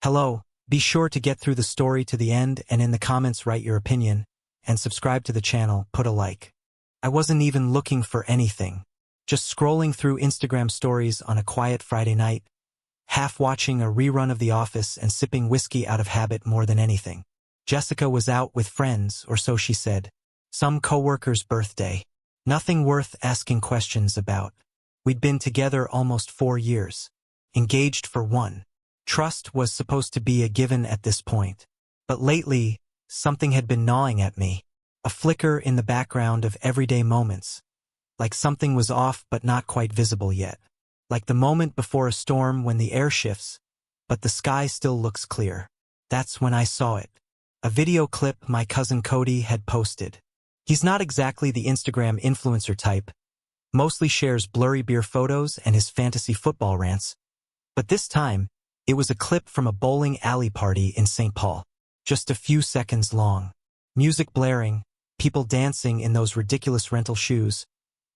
Hello, be sure to get through the story to the end and in the comments write your opinion, and subscribe to the channel, put a like. I wasn't even looking for anything. Just scrolling through Instagram stories on a quiet Friday night, half watching a rerun of The Office and sipping whiskey out of habit more than anything. Jessica was out with friends, or so she said. Some coworker's birthday. Nothing worth asking questions about. We'd been together almost 4 years. Engaged for 1. Trust was supposed to be a given at this point. But lately, something had been gnawing at me. A flicker in the background of everyday moments. Like something was off but not quite visible yet. Like the moment before a storm when the air shifts, but the sky still looks clear. That's when I saw it. A video clip my cousin Cody had posted. He's not exactly the Instagram influencer type, mostly shares blurry beer photos and his fantasy football rants. But this time, it was a clip from a bowling alley party in St. Paul. Just a few seconds long. Music blaring, people dancing in those ridiculous rental shoes,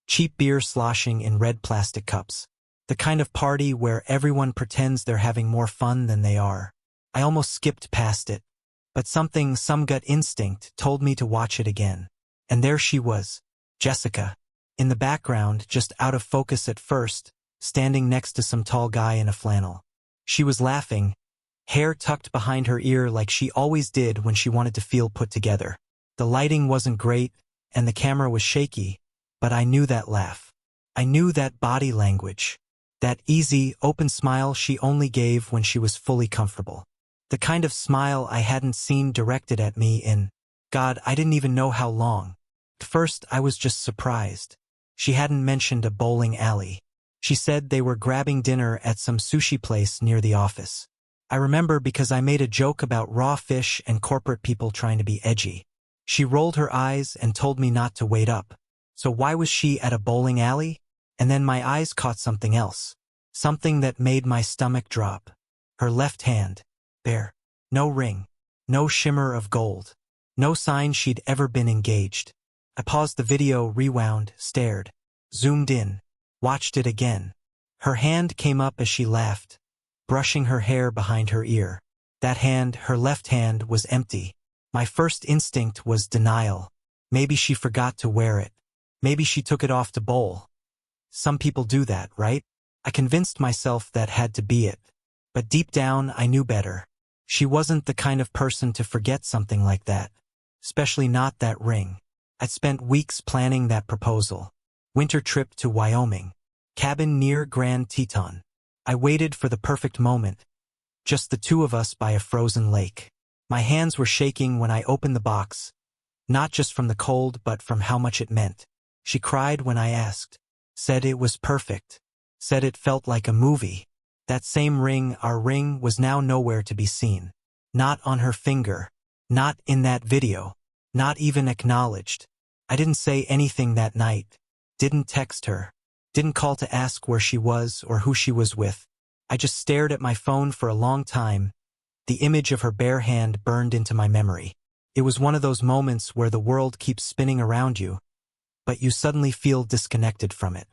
cheap beer sloshing in red plastic cups. The kind of party where everyone pretends they're having more fun than they are. I almost skipped past it, but some gut instinct told me to watch it again. And there she was, Jessica, in the background, just out of focus at first, standing next to some tall guy in a flannel. She was laughing, hair tucked behind her ear like she always did when she wanted to feel put together. The lighting wasn't great, and the camera was shaky, but I knew that laugh. I knew that body language. That easy, open smile she only gave when she was fully comfortable. The kind of smile I hadn't seen directed at me in, God, I didn't even know how long. At first, I was just surprised. She hadn't mentioned a bowling alley. She said they were grabbing dinner at some sushi place near the office. I remember because I made a joke about raw fish and corporate people trying to be edgy. She rolled her eyes and told me not to wait up. So why was she at a bowling alley? And then my eyes caught something else. Something that made my stomach drop. Her left hand. Bare. No ring. No shimmer of gold. No sign she'd ever been engaged. I paused the video, rewound, stared. Zoomed in. Watched it again. Her hand came up as she laughed, brushing her hair behind her ear. That hand, her left hand, was empty. My first instinct was denial. Maybe she forgot to wear it. Maybe she took it off to bowl. Some people do that, right? I convinced myself that had to be it. But deep down, I knew better. She wasn't the kind of person to forget something like that. Especially not that ring. I'd spent weeks planning that proposal. Winter trip to Wyoming. Cabin near Grand Teton. I waited for the perfect moment. Just the two of us by a frozen lake. My hands were shaking when I opened the box. Not just from the cold, but from how much it meant. She cried when I asked. Said it was perfect. Said it felt like a movie. That same ring, our ring, was now nowhere to be seen. Not on her finger. Not in that video. Not even acknowledged. I didn't say anything that night. Didn't text her. Didn't call to ask where she was or who she was with. I just stared at my phone for a long time. The image of her bare hand burned into my memory. It was one of those moments where the world keeps spinning around you, but you suddenly feel disconnected from it.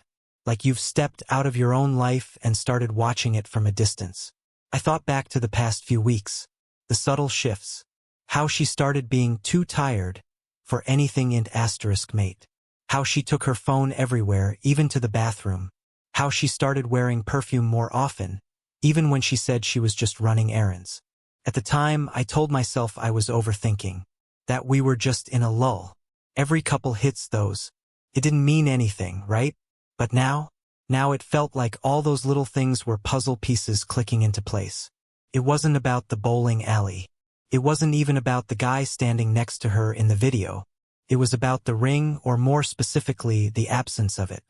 Like you've stepped out of your own life and started watching it from a distance. I thought back to the past few weeks. The subtle shifts. How she started being too tired for anything in asterisk mate. How she took her phone everywhere, even to the bathroom. How she started wearing perfume more often, even when she said she was just running errands. At the time, I told myself I was overthinking. That we were just in a lull. Every couple hits those. It didn't mean anything, right? But now it felt like all those little things were puzzle pieces clicking into place. It wasn't about the bowling alley. It wasn't even about the guy standing next to her in the video. It was about the ring, or more specifically, the absence of it.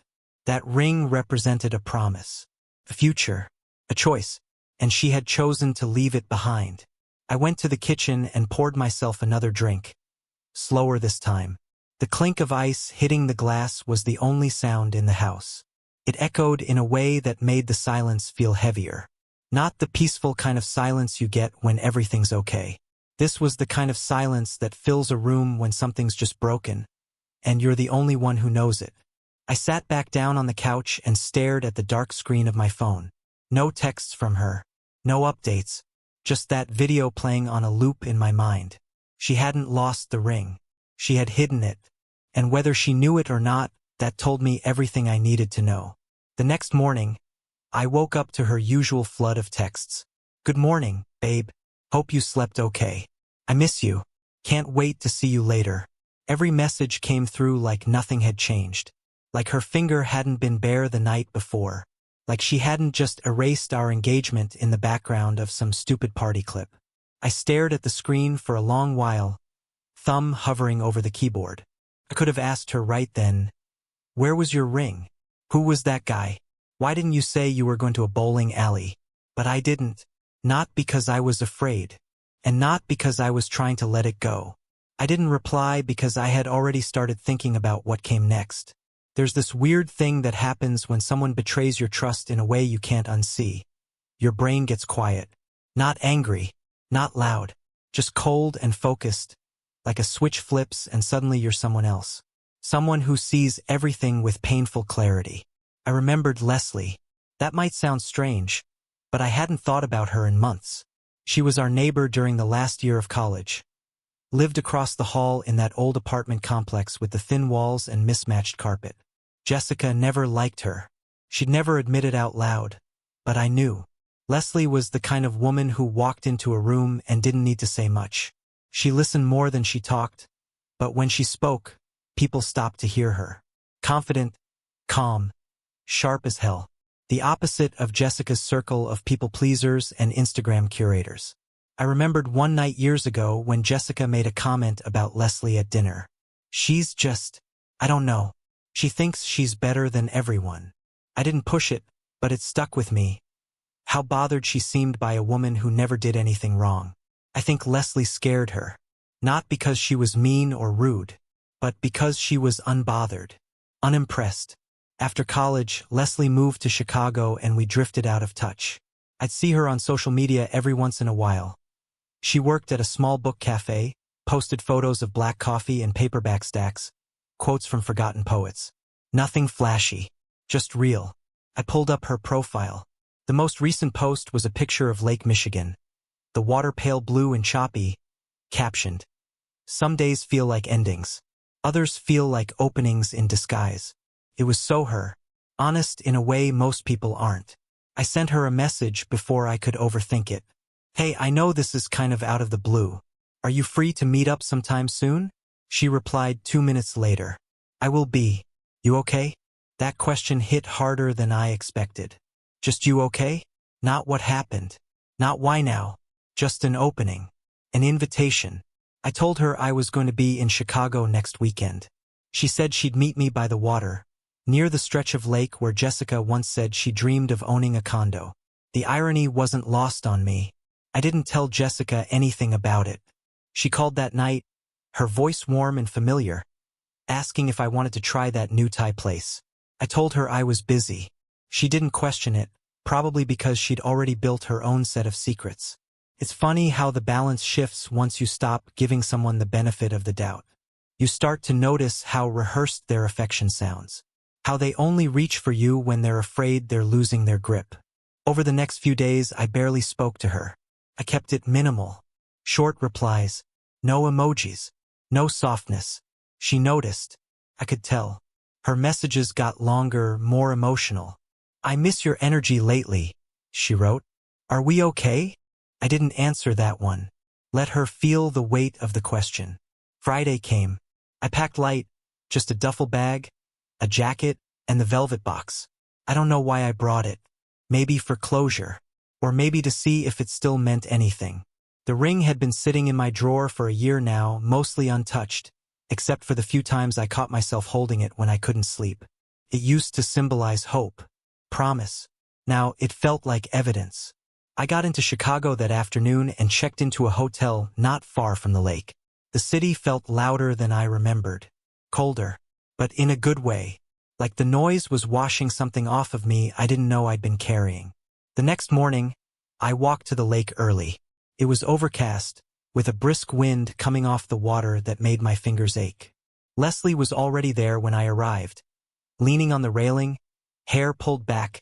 That ring represented a promise, a future, a choice, and she had chosen to leave it behind. I went to the kitchen and poured myself another drink. Slower this time. The clink of ice hitting the glass was the only sound in the house. It echoed in a way that made the silence feel heavier. Not the peaceful kind of silence you get when everything's okay. This was the kind of silence that fills a room when something's just broken, and you're the only one who knows it. I sat back down on the couch and stared at the dark screen of my phone. No texts from her. No updates. Just that video playing on a loop in my mind. She hadn't lost the ring. She had hidden it. And whether she knew it or not, that told me everything I needed to know. The next morning, I woke up to her usual flood of texts. Good morning, babe. Hope you slept okay. I miss you. Can't wait to see you later. Every message came through like nothing had changed. Like her finger hadn't been bare the night before. Like she hadn't just erased our engagement in the background of some stupid party clip. I stared at the screen for a long while, thumb hovering over the keyboard. I could have asked her right then, where was your ring? Who was that guy? Why didn't you say you were going to a bowling alley? But I didn't. Not because I was afraid. And not because I was trying to let it go. I didn't reply because I had already started thinking about what came next. There's this weird thing that happens when someone betrays your trust in a way you can't unsee. Your brain gets quiet. Not angry. Not loud. Just cold and focused. Like a switch flips and suddenly you're someone else. Someone who sees everything with painful clarity. I remembered Leslie. That might sound strange, but I hadn't thought about her in months. She was our neighbor during the last year of college. Lived across the hall in that old apartment complex with the thin walls and mismatched carpet. Jessica never liked her. She'd never admit it out loud. But I knew. Leslie was the kind of woman who walked into a room and didn't need to say much. She listened more than she talked. But when she spoke, people stopped to hear her. Confident, calm, sharp as hell. The opposite of Jessica's circle of people-pleasers and Instagram curators. I remembered one night years ago when Jessica made a comment about Leslie at dinner. She's just, I don't know. She thinks she's better than everyone. I didn't push it, but it stuck with me. How bothered she seemed by a woman who never did anything wrong. I think Leslie scared her. Not because she was mean or rude, but because she was unbothered, unimpressed. After college, Leslie moved to Chicago and we drifted out of touch. I'd see her on social media every once in a while. She worked at a small book cafe, posted photos of black coffee and paperback stacks, quotes from forgotten poets. Nothing flashy, just real. I pulled up her profile. The most recent post was a picture of Lake Michigan. The water pale blue and choppy, captioned, "Some days feel like endings. Others feel like openings in disguise." It was so her. Honest in a way most people aren't. I sent her a message before I could overthink it. Hey, I know this is kind of out of the blue. Are you free to meet up sometime soon? She replied 2 minutes later. I will be. You okay? That question hit harder than I expected. Just you okay? Not what happened. Not why now. Just an opening. An invitation. I told her I was going to be in Chicago next weekend. She said she'd meet me by the water, near the stretch of lake where Jessica once said she dreamed of owning a condo. The irony wasn't lost on me. I didn't tell Jessica anything about it. She called that night, her voice warm and familiar, asking if I wanted to try that new Thai place. I told her I was busy. She didn't question it, probably because she'd already built her own set of secrets. It's funny how the balance shifts once you stop giving someone the benefit of the doubt. You start to notice how rehearsed their affection sounds. How they only reach for you when they're afraid they're losing their grip. Over the next few days, I barely spoke to her. I kept it minimal. Short replies. No emojis. No softness. She noticed. I could tell. Her messages got longer, more emotional. I miss your energy lately, she wrote. Are we okay? I didn't answer that one. Let her feel the weight of the question. Friday came. I packed light, just a duffel bag, a jacket, and the velvet box. I don't know why I brought it. Maybe for closure. Or maybe to see if it still meant anything. The ring had been sitting in my drawer for a year now, mostly untouched, except for the few times I caught myself holding it when I couldn't sleep. It used to symbolize hope, promise. Now it felt like evidence. I got into Chicago that afternoon and checked into a hotel not far from the lake. The city felt louder than I remembered. Colder. But in a good way. Like the noise was washing something off of me I didn't know I'd been carrying. The next morning, I walked to the lake early. It was overcast, with a brisk wind coming off the water that made my fingers ache. Leslie was already there when I arrived. Leaning on the railing, hair pulled back,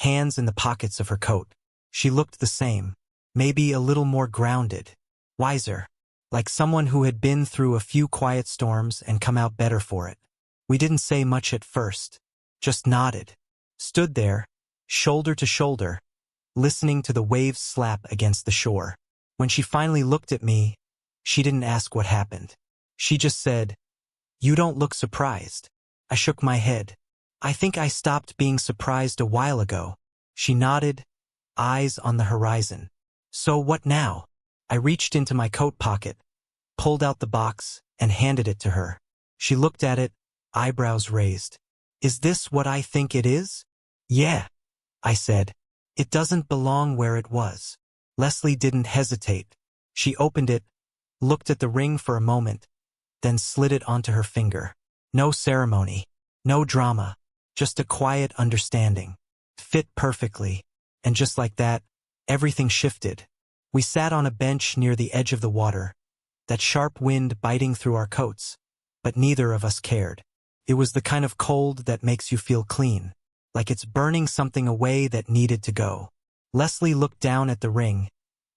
hands in the pockets of her coat. She looked the same. maybe a little more grounded, wiser, like someone who had been through a few quiet storms and come out better for it. We didn't say much at first, just nodded, stood there, shoulder to shoulder, listening to the waves slap against the shore. When she finally looked at me, she didn't ask what happened. She just said, "You don't look surprised." I shook my head. "I think I stopped being surprised a while ago." She nodded, eyes on the horizon. "So what now?" I reached into my coat pocket, pulled out the box, and handed it to her. She looked at it, eyebrows raised. "Is this what I think it is?" "Yeah," I said. "It doesn't belong where it was." Leslie didn't hesitate. She opened it, looked at the ring for a moment, then slid it onto her finger. No ceremony, no drama, just a quiet understanding. Fit perfectly, and just like that, everything shifted. We sat on a bench near the edge of the water, that sharp wind biting through our coats, but neither of us cared. It was the kind of cold that makes you feel clean, like it's burning something away that needed to go. Leslie looked down at the ring,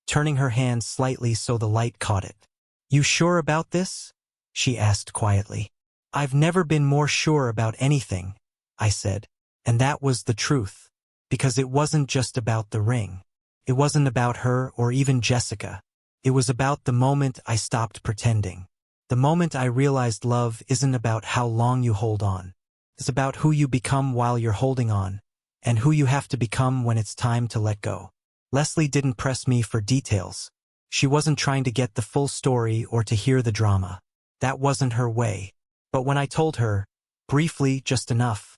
turning her hand slightly so the light caught it. "You sure about this?" she asked quietly. "I've never been more sure about anything," I said. And that was the truth, because it wasn't just about the ring. It wasn't about her or even Jessica. It was about the moment I stopped pretending. The moment I realized love isn't about how long you hold on. It's about who you become while you're holding on, and who you have to become when it's time to let go. Leslie didn't press me for details. She wasn't trying to get the full story or to hear the drama. That wasn't her way. But when I told her, briefly, just enough,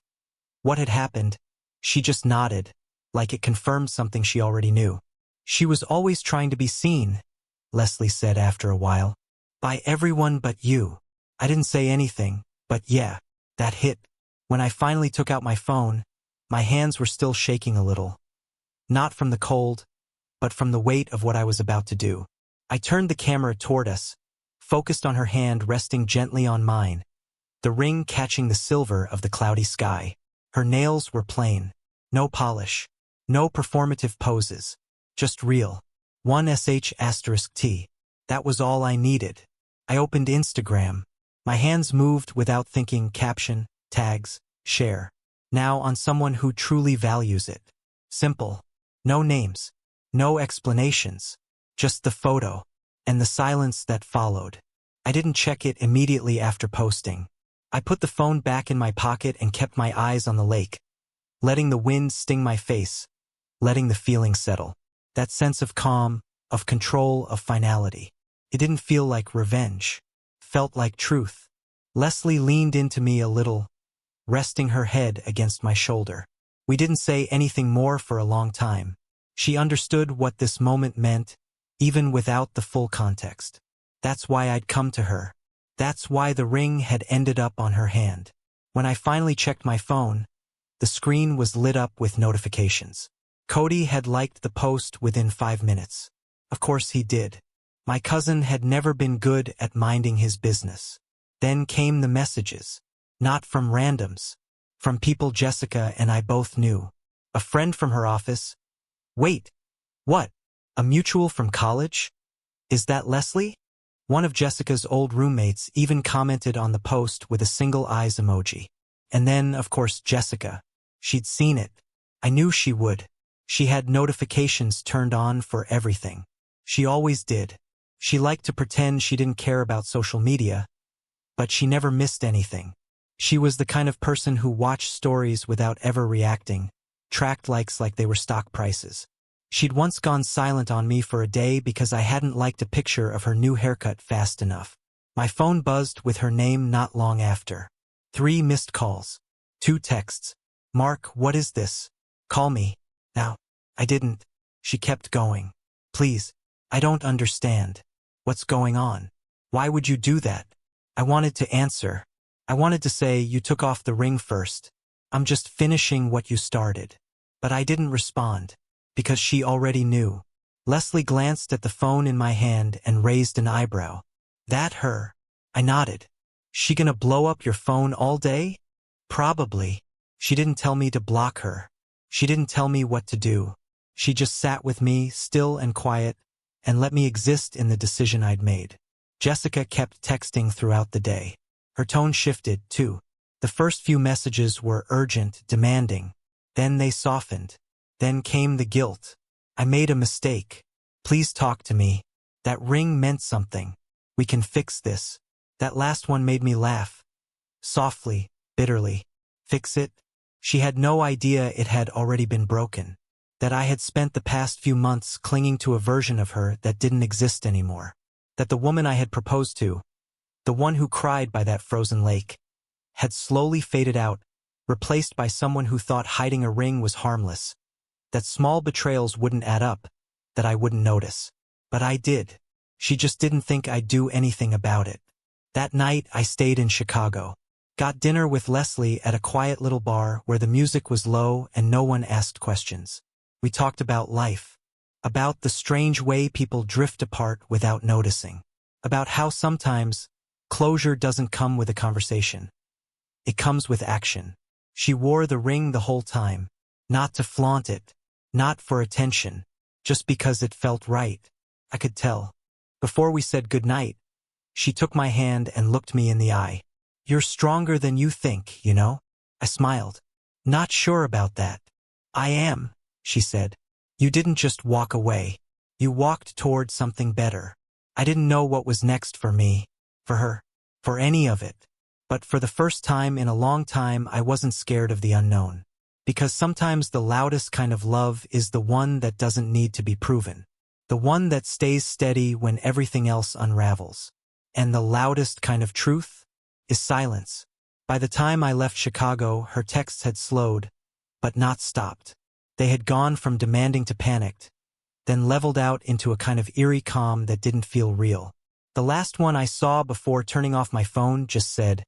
what had happened, she just nodded, like it confirmed something she already knew. "She was always trying to be seen," Leslie said after a while. "By everyone but you." I didn't say anything, but yeah, that hit. When I finally took out my phone, my hands were still shaking a little. Not from the cold, but from the weight of what I was about to do. I turned the camera toward us, focused on her hand resting gently on mine, the ring catching the silver of the cloudy sky. Her nails were plain, no polish, no performative poses, just real. 1sh*T. That was all I needed. I opened Instagram. My hands moved without thinking. Caption, tags, share. Now on someone who truly values it. Simple. No names. No explanations. Just the photo. And the silence that followed. I didn't check it immediately after posting. I put the phone back in my pocket and kept my eyes on the lake, letting the wind sting my face, letting the feeling settle. That sense of calm, of control, of finality. It didn't feel like revenge. Felt like truth. Leslie leaned into me a little, resting her head against my shoulder. We didn't say anything more for a long time. She understood what this moment meant, even without the full context. That's why I'd come to her. That's why the ring had ended up on her hand. When I finally checked my phone, the screen was lit up with notifications. Cody had liked the post within 5 minutes. Of course he did. My cousin had never been good at minding his business. Then came the messages. Not from randoms. From people Jessica and I both knew. A friend from her office. Wait. What? A mutual from college? Is that Leslie? One of Jessica's old roommates even commented on the post with a single eyes emoji. And then, of course, Jessica. She'd seen it. I knew she would. She had notifications turned on for everything. She always did. She liked to pretend she didn't care about social media, but she never missed anything. She was the kind of person who watched stories without ever reacting, tracked likes like they were stock prices. She'd once gone silent on me for a day because I hadn't liked a picture of her new haircut fast enough. My phone buzzed with her name not long after. 3 missed calls. 2 texts. "Mark, what is this? Call me. Now." I didn't. She kept going. "Please. I don't understand. What's going on? Why would you do that?" I wanted to answer. I wanted to say, "You took off the ring first. I'm just finishing what you started." But I didn't respond, because she already knew. Leslie glanced at the phone in my hand and raised an eyebrow. "That her?" I nodded. "She gonna blow up your phone all day?" "Probably." She didn't tell me to block her. She didn't tell me what to do. She just sat with me, still and quiet, and let me exist in the decision I'd made. Jessica kept texting throughout the day. Her tone shifted, too. The first few messages were urgent, demanding. Then they softened. Then came the guilt. I made a mistake. Please talk to me. That ring meant something. We can fix this. That last one made me laugh. Softly, bitterly. Fix it? She had no idea it had already been broken. That I had spent the past few months clinging to a version of her that didn't exist anymore. That the woman I had proposed to, the one who cried by that frozen lake, had slowly faded out, replaced by someone who thought hiding a ring was harmless. That small betrayals wouldn't add up, that I wouldn't notice. But I did. She just didn't think I'd do anything about it. That night I stayed in Chicago. Got dinner with Leslie at a quiet little bar where the music was low and no one asked questions. We talked about life. About the strange way people drift apart without noticing. About how sometimes closure doesn't come with a conversation. It comes with action. She wore the ring the whole time. Not to flaunt it. Not for attention. Just because it felt right. I could tell. Before we said goodnight, she took my hand and looked me in the eye. You're stronger than you think, you know? I smiled. Not sure about that. I am, she said. You didn't just walk away. You walked toward something better. I didn't know what was next for me, for her, for any of it. But for the first time in a long time, I wasn't scared of the unknown. Because sometimes the loudest kind of love is the one that doesn't need to be proven. The one that stays steady when everything else unravels. And the loudest kind of truth is silence. By the time I left Chicago, her texts had slowed, but not stopped. They had gone from demanding to panicked, then leveled out into a kind of eerie calm that didn't feel real. The last one I saw before turning off my phone just said,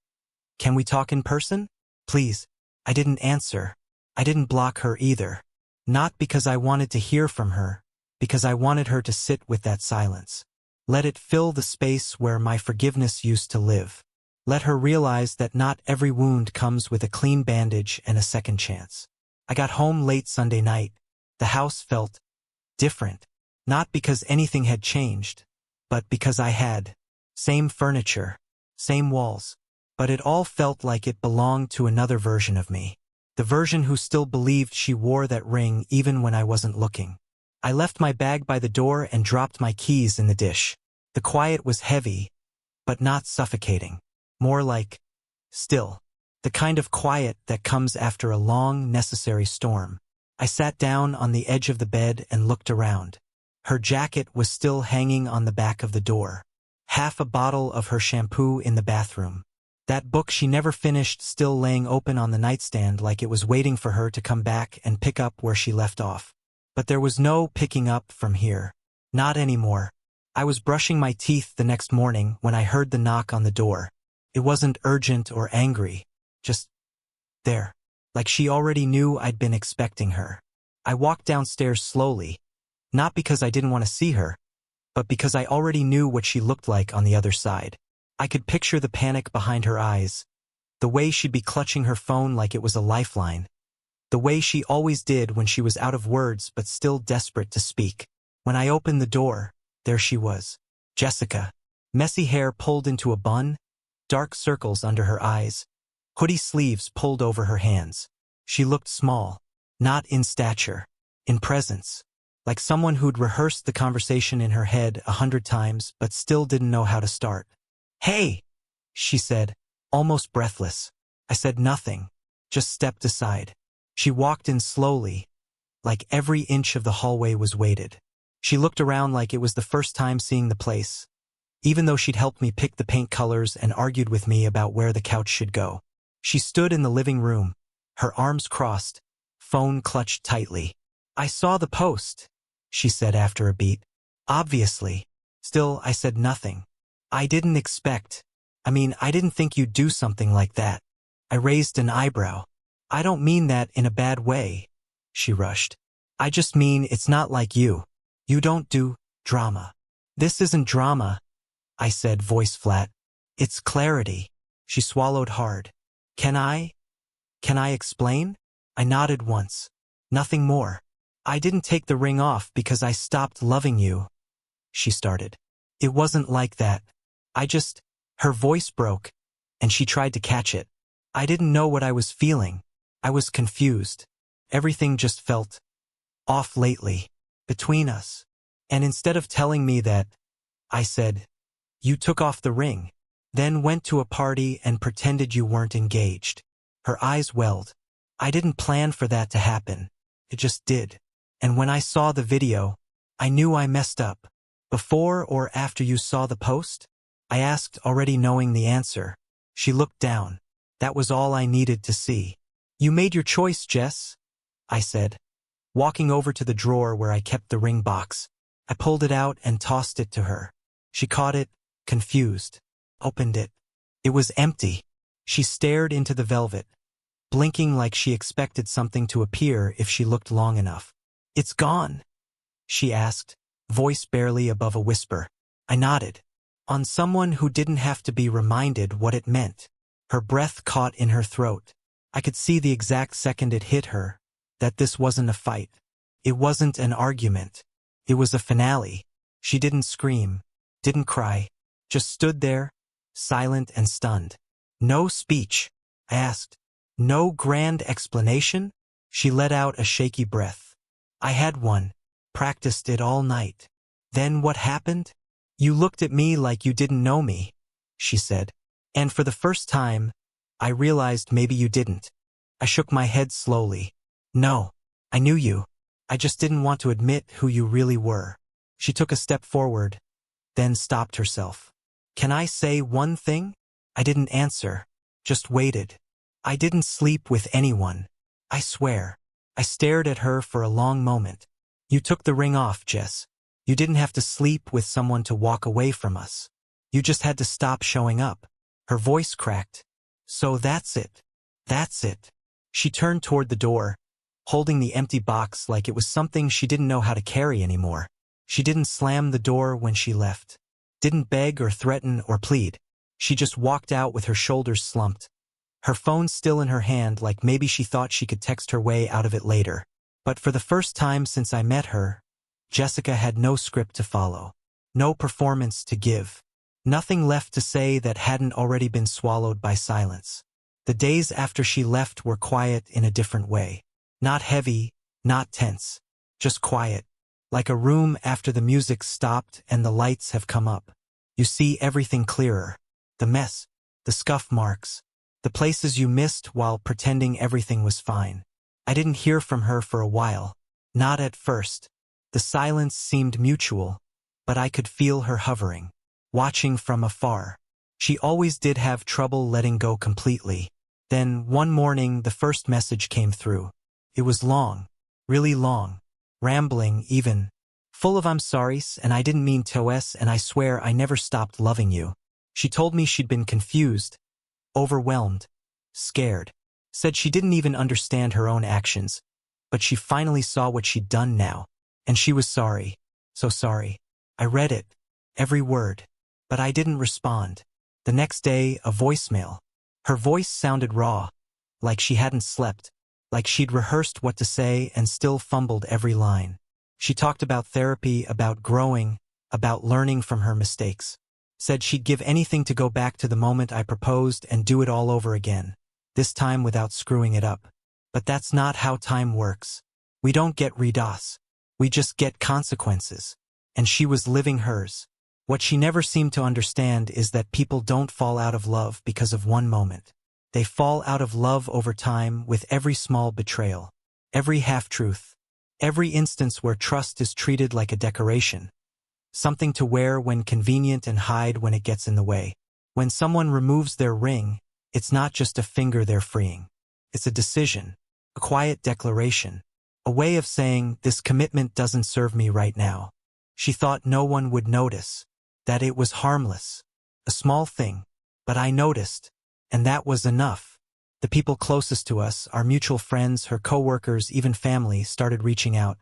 "Can we talk in person? Please." I didn't answer. I didn't block her either. Not because I wanted to hear from her, because I wanted her to sit with that silence. Let it fill the space where my forgiveness used to live. Let her realize that not every wound comes with a clean bandage and a second chance. I got home late Sunday night. The house felt different. Not because anything had changed, but because I had. Same furniture, same walls. But it all felt like it belonged to another version of me. The version who still believed she wore that ring even when I wasn't looking. I left my bag by the door and dropped my keys in the dish. The quiet was heavy, but not suffocating. More like still. The kind of quiet that comes after a long, necessary storm. I sat down on the edge of the bed and looked around. Her jacket was still hanging on the back of the door. Half a bottle of her shampoo in the bathroom. That book she never finished still laying open on the nightstand like it was waiting for her to come back and pick up where she left off. But there was no picking up from here. Not anymore. I was brushing my teeth the next morning when I heard the knock on the door. It wasn't urgent or angry. Just there. Like she already knew I'd been expecting her. I walked downstairs slowly. Not because I didn't want to see her, but because I already knew what she looked like on the other side. I could picture the panic behind her eyes. The way she'd be clutching her phone like it was a lifeline. The way she always did when she was out of words but still desperate to speak. When I opened the door, there she was. Jessica. Messy hair pulled into a bun, dark circles under her eyes, hoodie sleeves pulled over her hands. She looked small, not in stature, in presence. Like someone who'd rehearsed the conversation in her head 100 times but still didn't know how to start. "Hey," she said, almost breathless. I said nothing, just stepped aside. She walked in slowly, like every inch of the hallway was weighted. She looked around like it was the first time seeing the place, even though she'd helped me pick the paint colors and argued with me about where the couch should go. She stood in the living room, her arms crossed, phone clutched tightly. "I saw the post," she said after a beat. "Obviously." Still, I said nothing. I didn't I didn't think you'd do something like that. I raised an eyebrow. "I don't mean that in a bad way," she rushed. "I just mean it's not like you. You don't do drama." "This isn't drama," I said, voice flat. "It's clarity." She swallowed hard. Can I explain?" I nodded once. "Nothing more." I didn't take the ring off because I stopped loving you, she started. It wasn't like that. Her voice broke, and she tried to catch it. I didn't know what I was feeling. I was confused. Everything just felt off lately, between us. And instead of telling me that, I said, you took off the ring, then went to a party and pretended you weren't engaged. Her eyes welled. I didn't plan for that to happen. It just did. And when I saw the video, I knew I messed up. Before or after you saw the post? I asked, already knowing the answer. She looked down. That was all I needed to see. You made your choice, Jess, I said, walking over to the drawer where I kept the ring box. I pulled it out and tossed it to her. She caught it, confused, opened it. It was empty. She stared into the velvet, blinking like she expected something to appear if she looked long enough. It's gone, she asked, voice barely above a whisper. I nodded. On someone who didn't have to be reminded what it meant. Her breath caught in her throat. I could see the exact second it hit her, that this wasn't a fight. It wasn't an argument. It was a finale. She didn't scream, didn't cry, just stood there, silent and stunned. No speech, I asked. No grand explanation? She let out a shaky breath. I had one, practiced it all night. Then what happened? You looked at me like you didn't know me, she said. And for the first time, I realized maybe you didn't. I shook my head slowly. No, I knew you. I just didn't want to admit who you really were. She took a step forward, then stopped herself. Can I say one thing? I didn't answer, just waited. I didn't sleep with anyone. I swear. I stared at her for a long moment. You took the ring off, Jess. You didn't have to sleep with someone to walk away from us. You just had to stop showing up. Her voice cracked. So that's it. That's it. She turned toward the door, holding the empty box like it was something she didn't know how to carry anymore. She didn't slam the door when she left. Didn't beg or threaten or plead. She just walked out with her shoulders slumped. Her phone still in her hand, like maybe she thought she could text her way out of it later. But for the first time since I met her, Jessica had no script to follow. No performance to give. Nothing left to say that hadn't already been swallowed by silence. The days after she left were quiet in a different way. Not heavy, not tense. Just quiet. Like a room after the music stopped and the lights have come up. You see everything clearer. The mess, the scuff marks, the places you missed while pretending everything was fine. I didn't hear from her for a while. Not at first. The silence seemed mutual, but I could feel her hovering, watching from afar. She always did have trouble letting go completely. Then, one morning, the first message came through. It was long, really long, rambling even, full of I'm sorry's and I didn't mean to's and I swear I never stopped loving you. She told me she'd been confused, overwhelmed, scared. Said she didn't even understand her own actions, but she finally saw what she'd done now. And she was sorry. So sorry. I read it, every word, but I didn't respond. The next day, a voicemail. Her voice sounded raw, like she hadn't slept, like she'd rehearsed what to say and still fumbled every line. She talked about therapy, about growing, about learning from her mistakes. Said she'd give anything to go back to the moment I proposed and do it all over again, this time without screwing it up. But that's not how time works. We don't get redos. We just get consequences. And she was living hers. What she never seemed to understand is that people don't fall out of love because of one moment. They fall out of love over time with every small betrayal, every half-truth, every instance where trust is treated like a decoration, something to wear when convenient and hide when it gets in the way. When someone removes their ring, it's not just a finger they're freeing. It's a decision, a quiet declaration, a way of saying, this commitment doesn't serve me right now. She thought no one would notice, that it was harmless, a small thing, but I noticed, and that was enough. The people closest to us, our mutual friends, her coworkers, even family, started reaching out.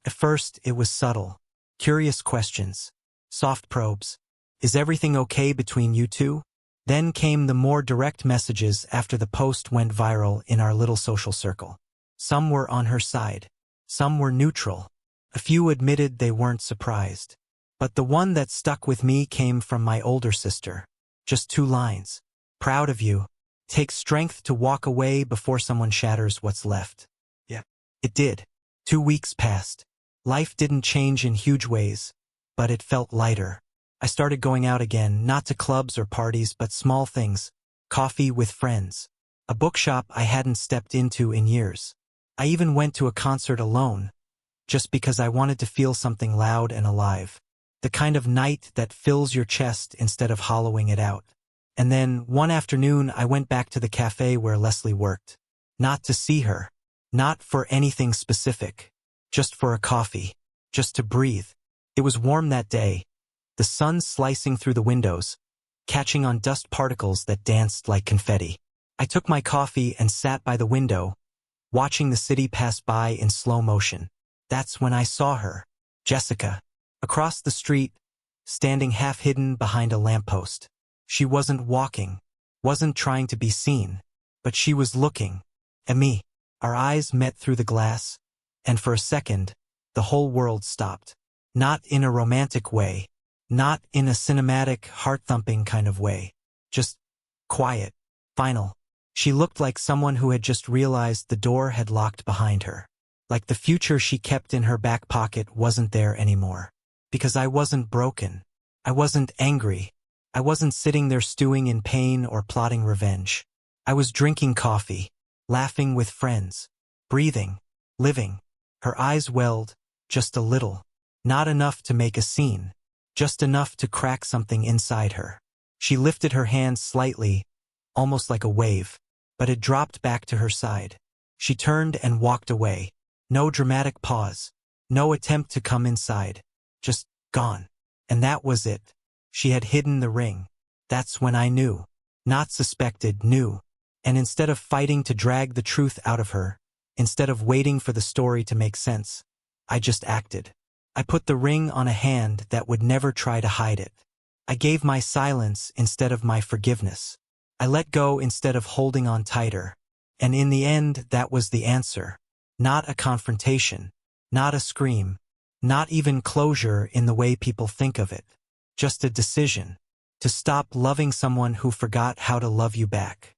At first, it was subtle, curious questions, soft probes. Is everything okay between you two? Then came the more direct messages after the post went viral in our little social circle. Some were on her side. Some were neutral. A few admitted they weren't surprised. But the one that stuck with me came from my older sister. Just 2 lines. Proud of you. Takes strength to walk away before someone shatters what's left. Yeah. It did. 2 weeks passed. Life didn't change in huge ways, but it felt lighter. I started going out again, not to clubs or parties, but small things. Coffee with friends. A bookshop I hadn't stepped into in years. I even went to a concert alone, just because I wanted to feel something loud and alive. The kind of night that fills your chest instead of hollowing it out. And then, one afternoon, I went back to the cafe where Leslie worked. Not to see her. Not for anything specific. Just for a coffee. Just to breathe. It was warm that day. The sun slicing through the windows, catching on dust particles that danced like confetti. I took my coffee and sat by the window, watching the city pass by in slow motion. That's when I saw her. Jessica. Across the street, standing half-hidden behind a lamppost. She wasn't walking, wasn't trying to be seen, but she was looking at me. Our eyes met through the glass, and for a second, the whole world stopped. Not in a romantic way, not in a cinematic, heart-thumping kind of way. Just quiet, final. She looked like someone who had just realized the door had locked behind her. Like the future she kept in her back pocket wasn't there anymore. Because I wasn't broken. I wasn't angry. I wasn't sitting there stewing in pain or plotting revenge. I was drinking coffee, laughing with friends, breathing, living. Her eyes welled, just a little. Not enough to make a scene. Just enough to crack something inside her. She lifted her hand slightly, almost like a wave, but it dropped back to her side. She turned and walked away. No dramatic pause. No attempt to come inside. Just gone. And that was it. She had hidden the ring. That's when I knew. Not suspected, knew. And instead of fighting to drag the truth out of her, instead of waiting for the story to make sense, I just acted. I put the ring on a hand that would never try to hide it. I gave my silence instead of my forgiveness. I let go instead of holding on tighter. And in the end, that was the answer. Not a confrontation. Not a scream. Not even closure in the way people think of it. Just a decision. To stop loving someone who forgot how to love you back.